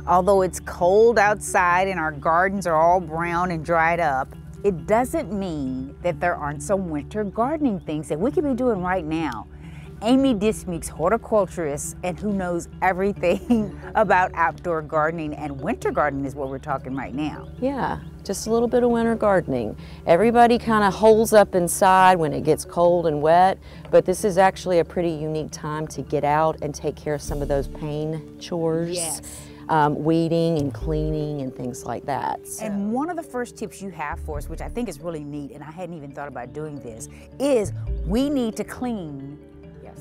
Although it's cold outside and our gardens are all brown and dried up, it doesn't mean that there aren't some winter gardening things that we could be doing right now. Amy Dismuke's horticulturist and who knows everything about outdoor gardening and winter gardening is what we're talking right now. Yeah, just a little bit of winter gardening. Everybody kind of holes up inside when it gets cold and wet, but this is actually a pretty unique time to get out and take care of some of those pain chores. Yes. Weeding and cleaning and things like that. So. And one of the first tips you have for us, which I think is really neat, and I hadn't even thought about doing this, is we need to clean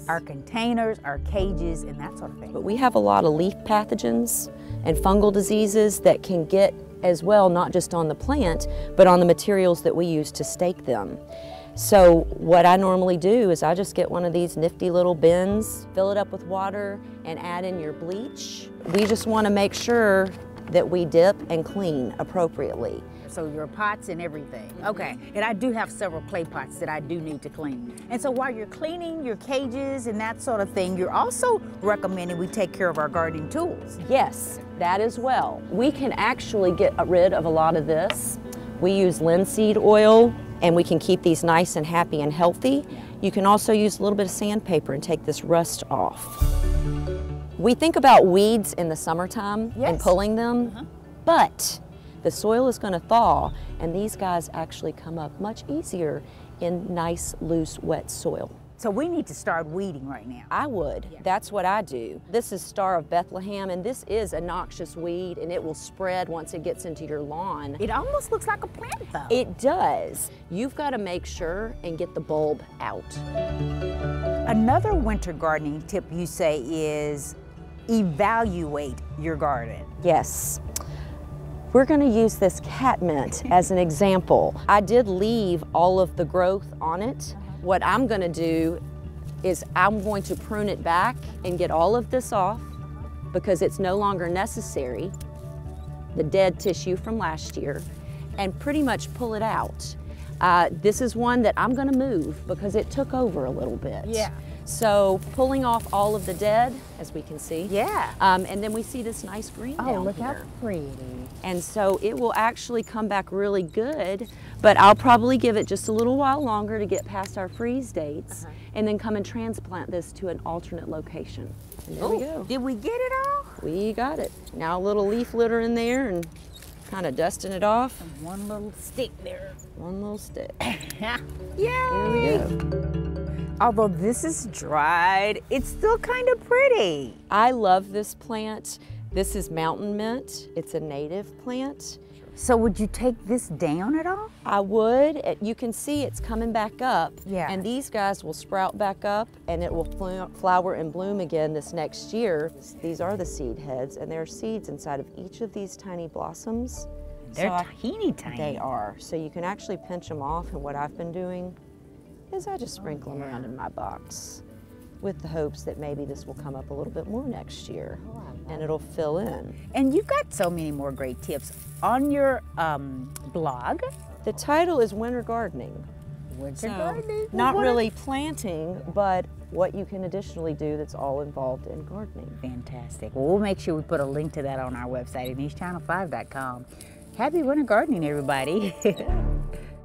our containers, our cages, and that sort of thing. But we have a lot of leaf pathogens and fungal diseases that can get as well, not just on the plant, but on the materials that we use to stake them. So what I normally do is I just get one of these nifty little bins, fill it up with water, and add in your bleach. We just want to make sure that we dip and clean appropriately. So your pots and everything. Okay, and I do have several clay pots that I do need to clean. And so while you're cleaning your cages and that sort of thing, you're also recommending we take care of our gardening tools. Yes, that as well. We can actually get rid of a lot of this. We use linseed oil and we can keep these nice and happy and healthy. You can also use a little bit of sandpaper and take this rust off. We think about weeds in the summertime and pulling them, but the soil is going to thaw and these guys actually come up much easier in nice, loose, wet soil. So we need to start weeding right now. I would. That's what I do. This is Star of Bethlehem, and this is a noxious weed, and it will spread once it gets into your lawn. It almost looks like a plant, though. It does. You've got to make sure and get the bulb out. Another winter gardening tip you say is evaluate your garden. Yes. We're going to use this catmint as an example. I did leave all of the growth on it. What I'm going to do is I'm going to prune it back and get all of this off because it's no longer necessary, the dead tissue from last year, and pretty much pull it out. This is one that I'm going to move because it took over a little bit. Yeah. So pulling off all of the dead, as we can see. Yeah. And then we see this nice green down here. Look how pretty. And so it will actually come back really good, but I'll probably give it just a little while longer to get past our freeze dates and then come and transplant this to an alternate location. And there we go. Did we get it all? We got it. Now a little leaf litter in there and kind of dusting it off. And one little stick there. One little stick. Yay! There we go. Although this is dried, it's still kind of pretty. I love this plant. This is mountain mint. It's a native plant. So would you take this down at all? I would. You can see it's coming back up. Yeah. And these guys will sprout back up and it will flower and bloom again this next year. These are the seed heads and there are seeds inside of each of these tiny blossoms. They're teeny tiny. They are. So you can actually pinch them off, and what I've been doing is I just sprinkle them around in my box with the hopes that maybe this will come up a little bit more next year and it'll fill in. And you've got so many more great tips on your blog. The title is Winter Gardening. Winter gardening? Not really planting, but what you can additionally do that's all involved in gardening. Fantastic. Well, we'll make sure we put a link to that on our website at NicheChannel5.com. Happy winter gardening, everybody.